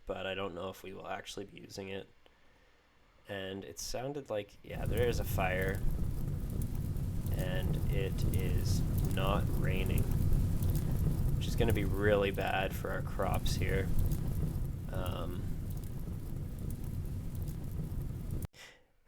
but I don't know if we will actually be using it. And it sounded like, yeah, there is a fire, and it is not raining, which is going to be really bad for our crops here.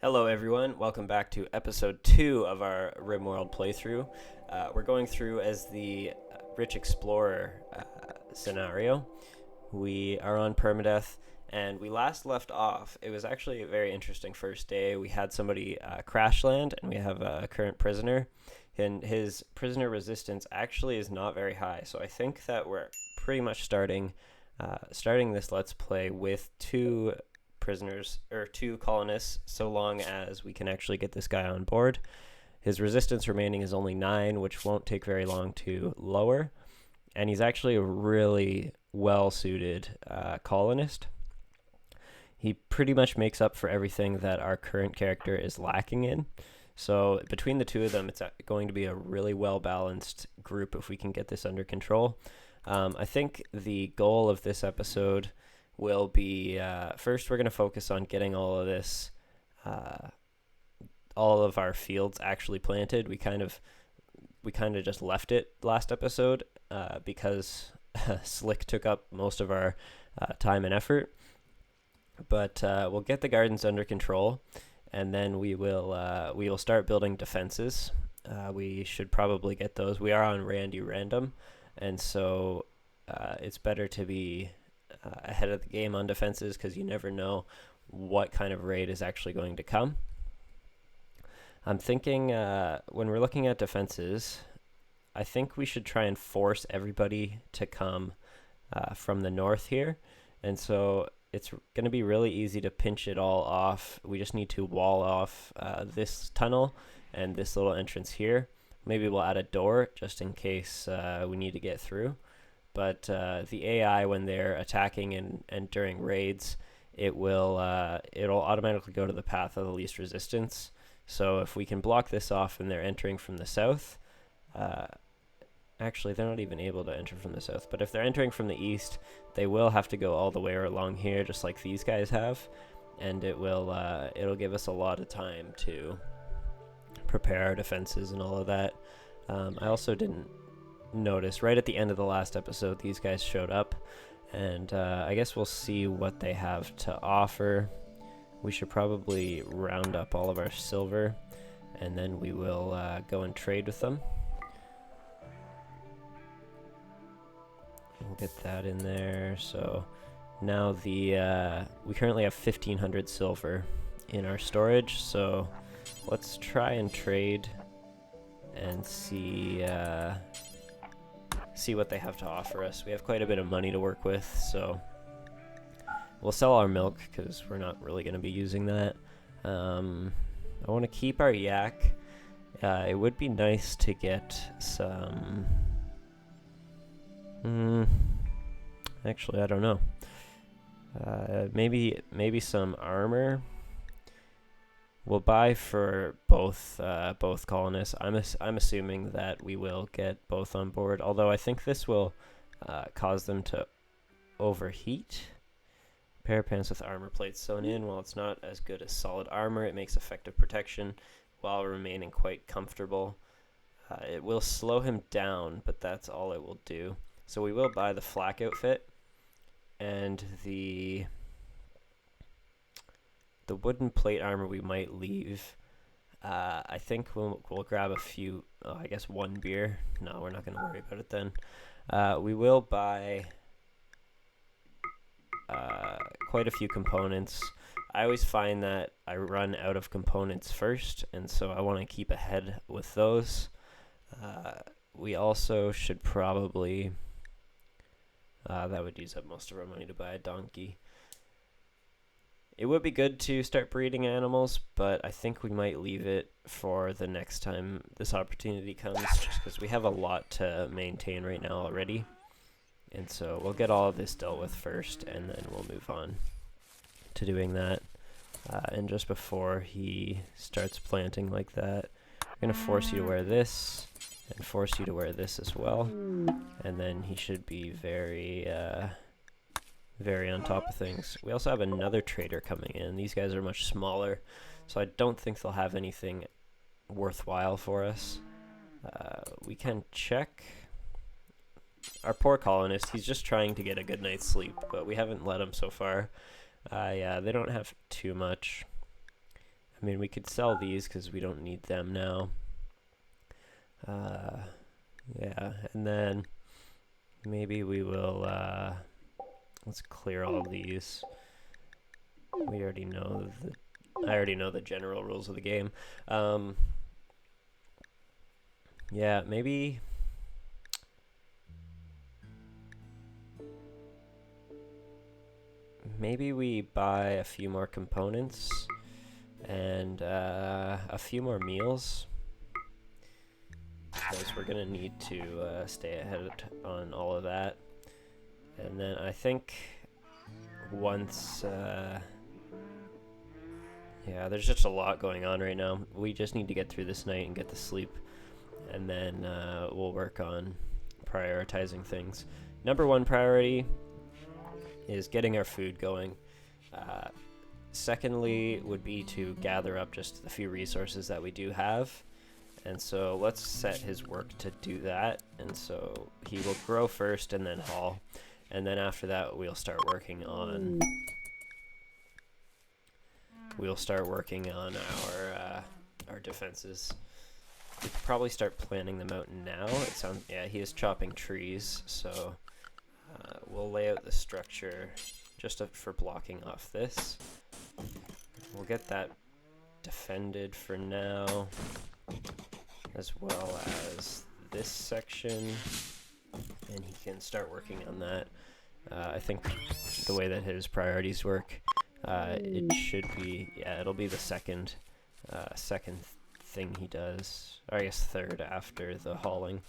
Hello everyone, welcome back to episode 2 of our Rimworld playthrough. We're going through as the Rich Explorer scenario. We are on permadeath, and we last left off. It was actually a very interesting first day. We had somebody crash land, and we have a current prisoner, and his prisoner resistance actually is not very high. So I think that we're pretty much starting this Let's Play with two prisoners or two colonists, so long as we can actually get this guy on board. His resistance remaining is only 9, which won't take very long to lower, and he's actually a really well-suited colonist. He pretty much makes up for everything that our current character is lacking in. So between the two of them, it's going to be a really well-balanced group if we can get this under control. I think the goal of this episode will be, first we're going to focus on getting all of this, all of our fields actually planted. We kind of just left it last episode because Slick took up most of our time and effort. But we'll get the gardens under control, and then we will start building defenses. We should probably get those. We are on Randy Random, and so it's better to be ahead of the game on defenses, because you never know what kind of raid is actually going to come. I'm thinking when we're looking at defenses, I think we should try and force everybody to come from the north here, and so it's going to be really easy to pinch it all off. We just need to wall off this tunnel and this little entrance here. Maybe we'll add a door just in case we need to get through. But the AI, when they're attacking and during raids, it'll automatically go to the path of the least resistance. So if we can block this off and they're entering from the south, actually they're not even able to enter from the south, but if they're entering from the east, they will have to go all the way along here, just like these guys have, and it'll give us a lot of time to prepare our defenses and all of that. I also didn't notice right at the end of the last episode these guys showed up, and I guess we'll see what they have to offer. We should probably round up all of our silver, and then we will go and trade with them. We'll get that in there. So now we currently have 1,500 silver in our storage, so let's try and trade and see what they have to offer us. We have quite a bit of money to work with, so we'll sell our milk because we're not really going to be using that. I want to keep our yak. It would be nice to get some... actually, I don't know. Maybe some armor. We'll buy for both colonists. I'm assuming that we will get both on board. Although I think this will cause them to overheat. Pair of pants with armor plates sewn in. While it's not as good as solid armor, it makes effective protection while remaining quite comfortable. It will slow him down, but that's all it will do. So we will buy the flak outfit, and the wooden plate armor we might leave. I think we'll grab a few, I guess 1 beer. No, we're not going to worry about it then. We will buy quite a few components. I always find that I run out of components first, and so I want to keep ahead with those. We also should probably... that would use up most of our money to buy a donkey. It would be good to start breeding animals, but I think we might leave it for the next time this opportunity comes, just because we have a lot to maintain right now already. And so we'll get all of this dealt with first, and then we'll move on to doing that. And just before he starts planting like that, I'm going to force you to wear this, and force you to wear this as well. And then he should be very very on top of things. We also have another trader coming in. These guys are much smaller, so I don't think they'll have anything worthwhile for us. We can check our poor colonist. He's just trying to get a good night's sleep, but we haven't let him so far. Yeah, they don't have too much. I mean, we could sell these because we don't need them now. Yeah, and then maybe we will, let's clear all of these. We already know I already know the general rules of the game. Yeah, maybe we buy a few more components and a few more meals, because we're gonna need to stay ahead on all of that. And then I think once yeah, there's just a lot going on right now. We just need to get through this night and get to sleep, and then we'll work on prioritizing things. Number one priority is getting our food going. Secondly would be to gather up just the few resources that we do have. And so let's set his work to do that. And so he will grow first and then haul. And then after that, we'll start working on our defenses. We could probably start planning them out now. It sounds, yeah, he is chopping trees, so we'll lay out the structure just for blocking off this. We'll get that defended for now, as well as this section, and he can start working on that. I think the way that his priorities work, it should be, yeah, it'll be the second thing he does, or I guess third after the hauling.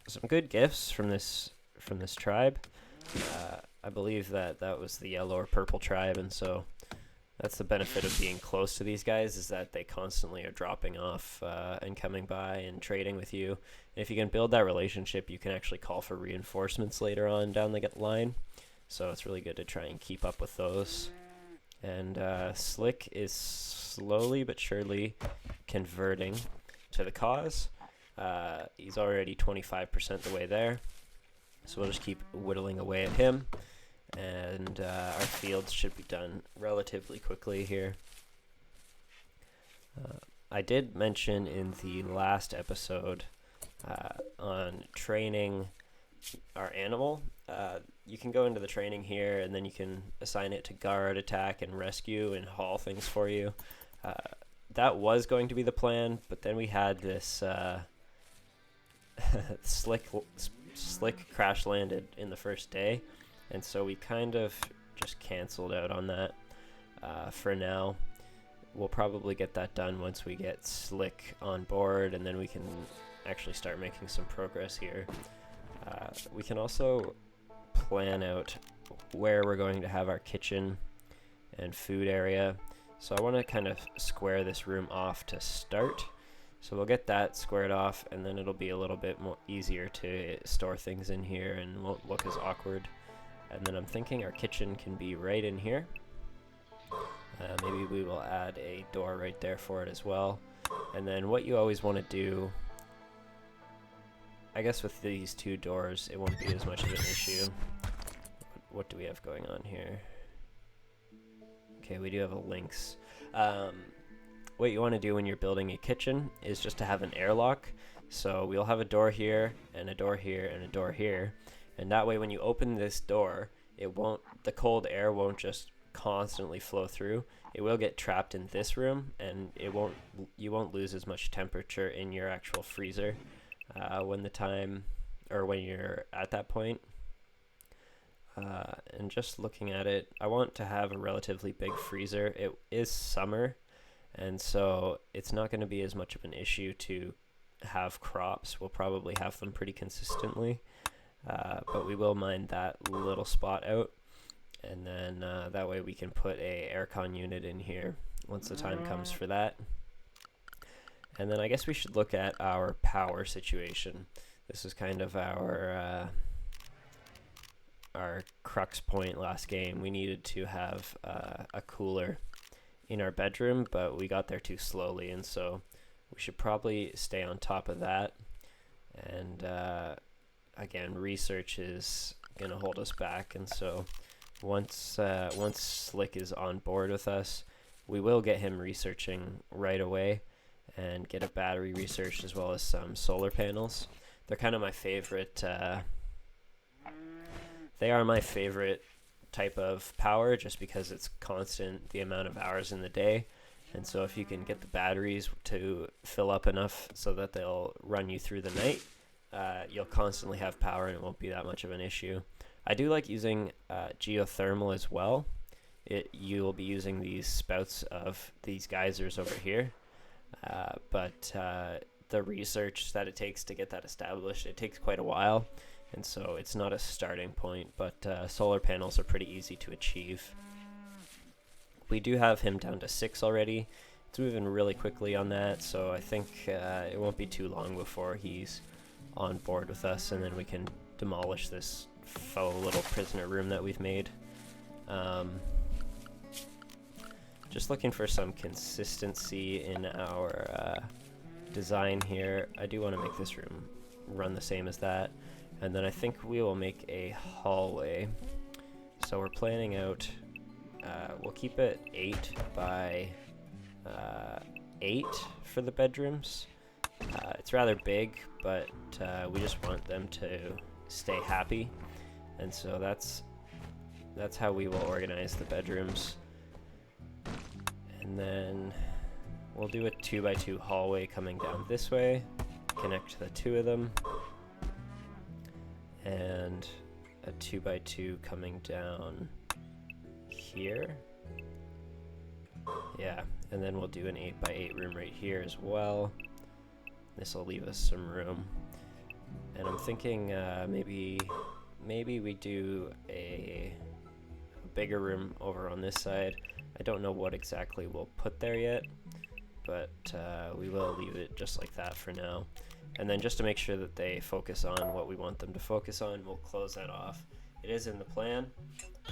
Some good gifts from this tribe. I believe that was the yellow or purple tribe, and so that's the benefit of being close to these guys, is that they constantly are dropping off and coming by and trading with you. And if you can build that relationship, you can actually call for reinforcements later on down the line. So it's really good to try and keep up with those. And Slick is slowly but surely converting to the cause. He's already 25% the way there. So we'll just keep whittling away at him. And our fields should be done relatively quickly here. I did mention in the last episode on training our animal. You can go into the training here, and then you can assign it to guard, attack, and rescue, and haul things for you. That was going to be the plan, but then we had this Slick crash landed in the first day, and so we kind of just canceled out on that for now. We'll probably get that done once we get Slick on board, and then we can actually start making some progress here. We can also plan out where we're going to have our kitchen and food area. So I want to kind of square this room off to start. So we'll get that squared off, and then it'll be a little bit more easier to store things in here and won't look as awkward. And then I'm thinking our kitchen can be right in here. Maybe we will add a door right there for it as well. And then what you always want to do, I guess with these two doors, it won't be as much of an issue. What do we have going on here? Okay, we do have a lynx. What you want to do when you're building a kitchen is just to have an airlock. So we'll have a door here, and a door here, and a door here. And that way when you open this door, the cold air won't just constantly flow through. It will get trapped in this room, and you won't lose as much temperature in your actual freezer when you're at that point. And just looking at it, I want to have a relatively big freezer. It is summer, and so it's not going to be as much of an issue to have crops. We'll probably have them pretty consistently, but we will mine that little spot out, and then that way we can put a aircon unit in here once the time comes for that. And then I guess we should look at our power situation. This is kind of our our crux point last game. We needed to have a cooler in our bedroom, but we got there too slowly, and so we should probably stay on top of that. And again, research is gonna hold us back, and so once Slick is on board with us, we will get him researching right away and get a battery researched as well as some solar panels. They're kind of my favorite. They are my favorite type of power just because it's constant the amount of hours in the day. And so if you can get the batteries to fill up enough so that they'll run you through the night, you'll constantly have power and it won't be that much of an issue. I do like using geothermal as well. You'll be using these spouts of these geysers over here, but the research that it takes to get that established, it takes quite a while, and so it's not a starting point, but solar panels are pretty easy to achieve. We do have him down to 6 already. It's moving really quickly on that, so I think it won't be too long before he's on board with us, and then we can demolish this faux little prisoner room that we've made. Just looking for some consistency in our design here. I do want to make this room run the same as that, and then I think we will make a hallway. So we're planning out, we'll keep it 8 by 8 for the bedrooms. It's rather big, but we just want them to stay happy, and so that's how we will organize the bedrooms. And then we'll do a 2 by 2 hallway coming down this way, connect the 2 of them, and a 2 by 2 coming down here. Yeah, and then we'll do an 8 by 8 room right here as well. This will leave us some room. And I'm thinking maybe we do a bigger room over on this side. I don't know what exactly we'll put there yet, but we will leave it just like that for now. And then just to make sure that they focus on what we want them to focus on, we'll close that off. It is in the plan,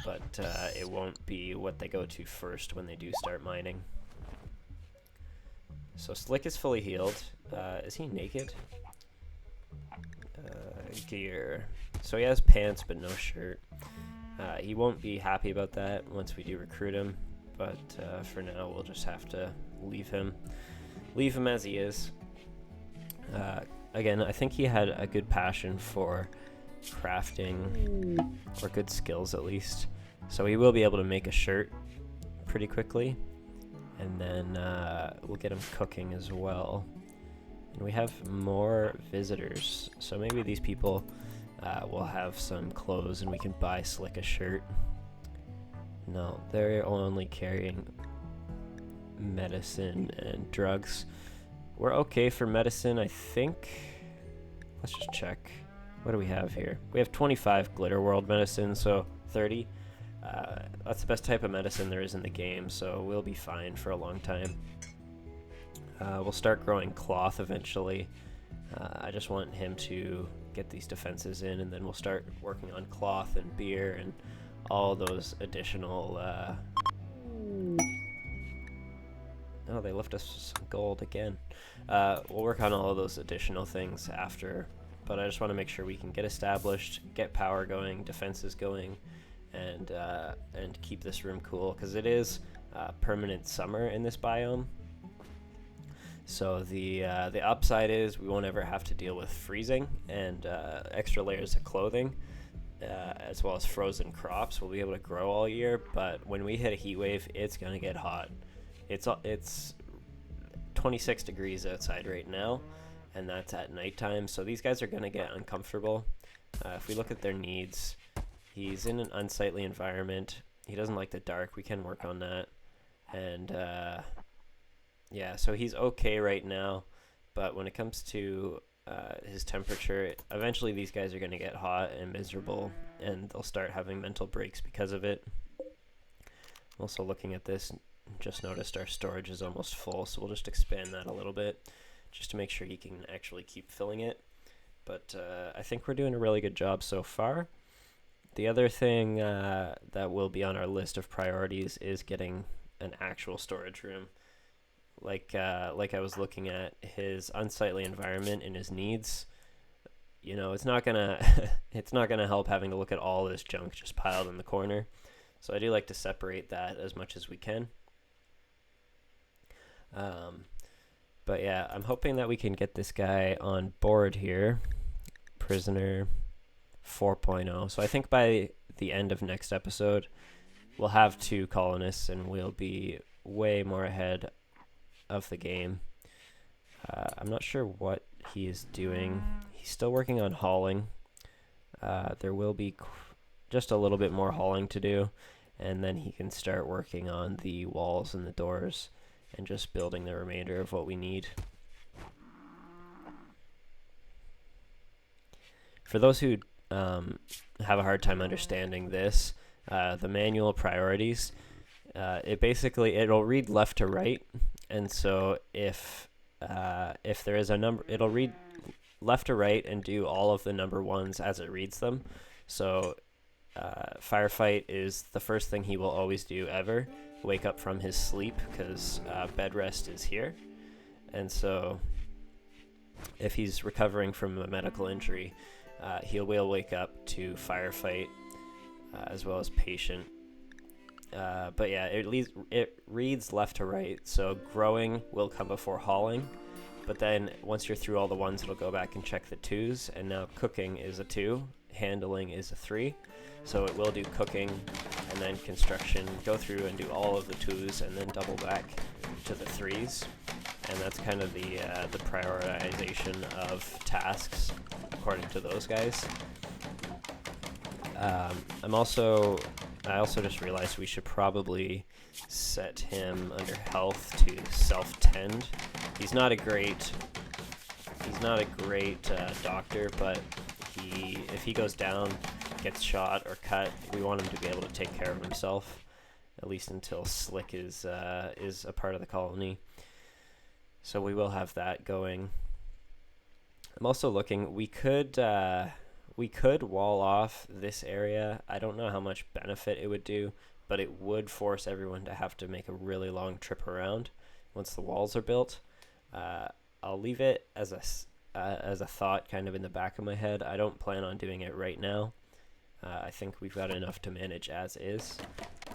but it won't be what they go to first when they do start mining. So Slick is fully healed. Is he naked? Gear. So he has pants but no shirt. He won't be happy about that once we do recruit him, but for now we'll just have to leave him as he is. Again, I think he had a good passion for crafting, or good skills at least, so he will be able to make a shirt pretty quickly, and then we'll get him cooking as well. And we have more visitors, so maybe these people will have some clothes and we can buy Slick a shirt. No, they're only carrying medicine and drugs. We're okay for medicine, I think. Let's just check. What do we have here? We have 25 Glitter World medicine, so 30. That's the best type of medicine there is in the game, so we'll be fine for a long time. We'll start growing cloth eventually. I just want him to get these defenses in, and then we'll start working on cloth and beer and all those additional... Oh, they left us some gold again. We'll work on all of those additional things after, but I just want to make sure we can get established, get power going, defenses going, and keep this room cool, because it is permanent summer in this biome. So the upside is we won't ever have to deal with freezing and extra layers of clothing, as well as frozen crops. We'll be able to grow all year, but when we hit a heat wave, it's going to get hot. It's 26 degrees outside right now, and that's at nighttime, so these guys are going to get uncomfortable. If we look at their needs, he's in an unsightly environment. He doesn't like the dark. We can work on that. And yeah, so he's okay right now, but when it comes to his temperature, eventually these guys are going to get hot and miserable, and they'll start having mental breaks because of it. Also looking at this, just noticed our storage is almost full, so we'll just expand that a little bit just to make sure he can actually keep filling it. But I think we're doing a really good job so far. The other thing that will be on our list of priorities is getting an actual storage room. Like I was looking at his unsightly environment and his needs. It's not gonna it's not gonna help having to look at all this junk just piled in the corner. So I do like to separate that as much as we can. But yeah, I'm hoping that we can get this guy on board here. Prisoner 4.0. So I think by the end of next episode, we'll have 2 colonists and we'll be way more ahead of the game. I'm not sure what he is doing. He's still working on hauling. There will be just a little bit more hauling to do, and then he can start working on the walls and the doors and just building the remainder of what we need. For those who have a hard time understanding this, the manual priorities, it'll read left to right, and so if there is a number, it'll read left to right and do all of the number ones as it reads them. So firefight is the first thing he will always do ever. Wake up from his sleep, because bed rest is here. And so if he's recovering from a medical injury, he will wake up to firefight, as well as patient. But yeah, it reads left to right. So growing will come before hauling. But then once you're through all the ones, it'll go back and check the 2s. And now cooking is a 2. Handling is a 3. So it will do cooking and then construction, go through and do all of the 2s and then double back to the 3s. And that's kind of the prioritization of tasks according to those guys. I also just realized we should probably set him under health to self-tend. He's not a great doctor, but if he goes down, gets shot or cut, we want him to be able to take care of himself, at least until Slick is a part of the colony. So we will have that going. I'm also looking. We could wall off this area. I don't know how much benefit it would do, but it would force everyone to have to make a really long trip around once the walls are built. I'll leave it as a thought kind of in the back of my head. I don't plan on doing it right now. I think we've got enough to manage as is.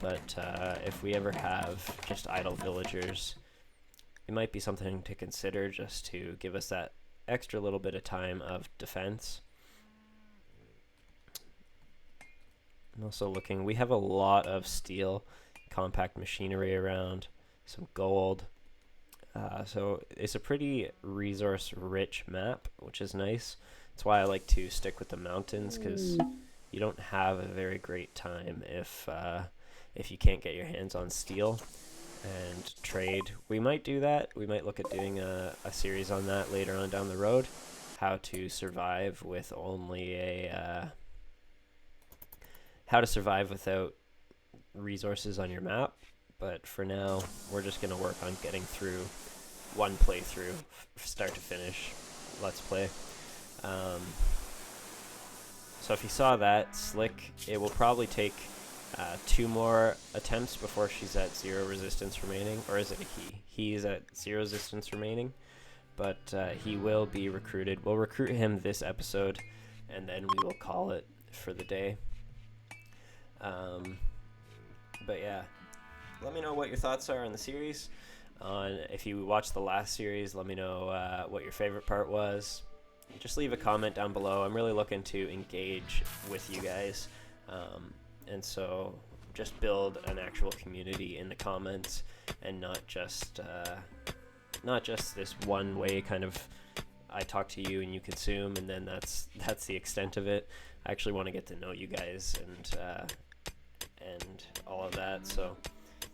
But if we ever have just idle villagers, it might be something to consider just to give us that extra little bit of time of defense. I'm also looking. We have a lot of steel, compact machinery around, some gold. So it's a pretty resource-rich map, which is nice. That's why I like to stick with the mountains, because you don't have a very great time if you can't get your hands on steel and trade. We might do that. We might look at doing a series on that later on down the road, how to survive with only how to survive without resources on your map. But for now, we're just going to work on getting through one playthrough, start to finish. Let's play. So if you saw that, Slick, it will probably take 2 more attempts before she's at 0 resistance remaining. Or is it a he? He's at 0 resistance remaining. But he will be recruited. We'll recruit him this episode, and then we will call it for the day. But yeah. Let me know what your thoughts are on the series. If you watched the last series, let me know what your favorite part was. Just leave a comment down below. I'm really looking to engage with you guys. And so just build an actual community in the comments, and not just this one way kind of I talk to you and you consume, and then that's the extent of it. I actually want to get to know you guys and all of that. So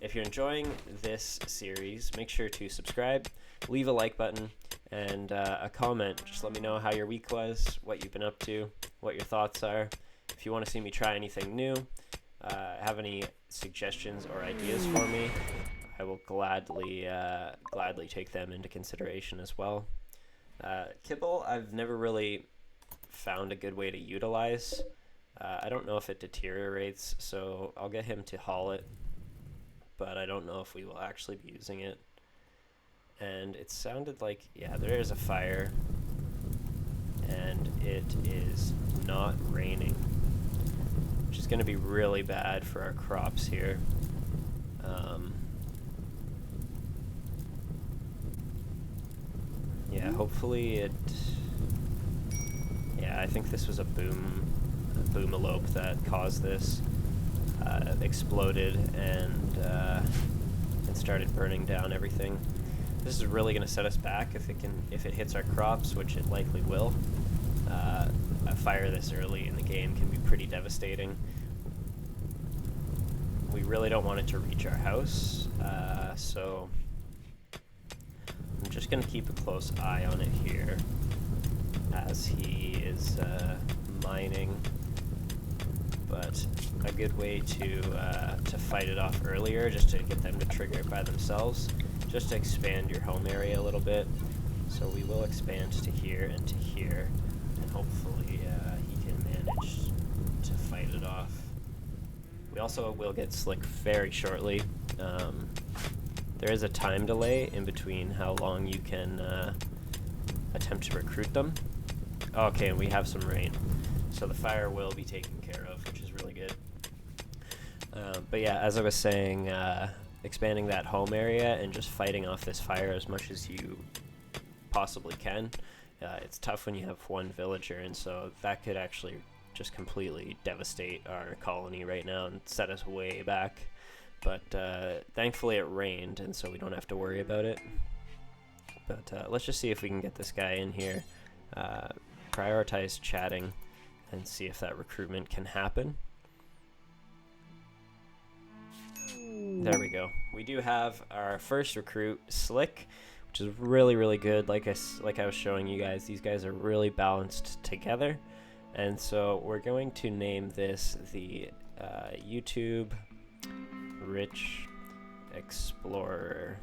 if you're enjoying this series, make sure to subscribe, leave a like button, and a comment. Just let me know how your week was, what you've been up to, what your thoughts are. If you want to see me try anything new, have any suggestions or ideas for me, I will gladly take them into consideration as well. Kibble, I've never really found a good way to utilize. I don't know if it deteriorates, so I'll get him to haul it, but I don't know if we will actually be using it. And it sounded like, yeah, there is a fire, and it is not raining, which is going to be really bad for our crops here. Yeah, hopefully it... Yeah, I think this was a boomalope that caused this. Exploded and started burning down everything. This is really going to set us back if it hits our crops, which it likely will. A fire this early in the game can be pretty devastating. We really don't want it to reach our house, so I'm just going to keep a close eye on it here as he is mining. But a good way to fight it off earlier, just to get them to trigger it by themselves, just to expand your home area a little bit. So we will expand to here and to here, and hopefully he can manage to fight it off. We also will get Slick very shortly. There is a time delay in between how long you can attempt to recruit them. Okay, and we have some rain, so the fire will be taken care of, which is really good. But yeah, as I was saying, expanding that home area and just fighting off this fire as much as you possibly can. It's tough when you have one villager, and so that could actually just completely devastate our colony right now and set us way back. But thankfully it rained, and so we don't have to worry about it. But let's just see if we can get this guy in here. Prioritize chatting and see if that recruitment can happen. There we go. We do have our first recruit, Slick, which is really, really good. Like I was showing you guys, these guys are really balanced together. And so we're going to name this the YouTube Rich Explorer.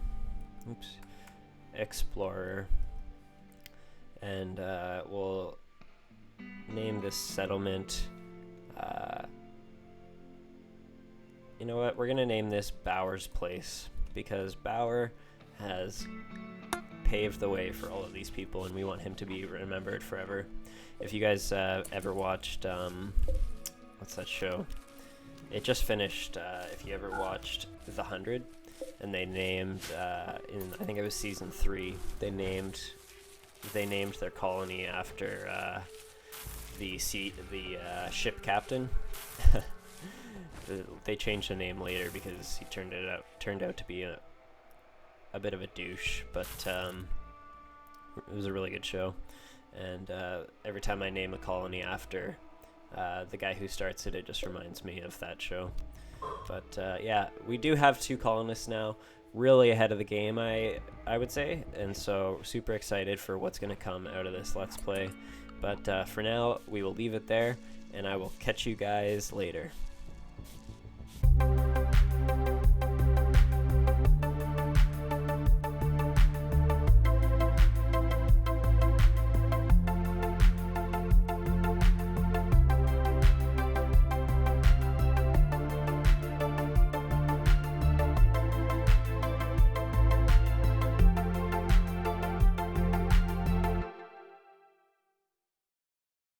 Explorer. And we'll name this settlement, you know what, we're gonna name this Bauer's Place, because Bauer has paved the way for all of these people, and we want him to be remembered forever. If you guys ever watched, what's that show? It just finished, if you ever watched The 100, and they named, I think it was season 3, they named their colony after the ship captain. They changed the name later because he turned out to be a bit of a douche, but it was a really good show. And every time I name a colony after the guy who starts it, it just reminds me of that show. But yeah, we do have 2 colonists now, really ahead of the game, I would say, and so super excited for what's going to come out of this Let's Play. But for now, we will leave it there, and I will catch you guys later.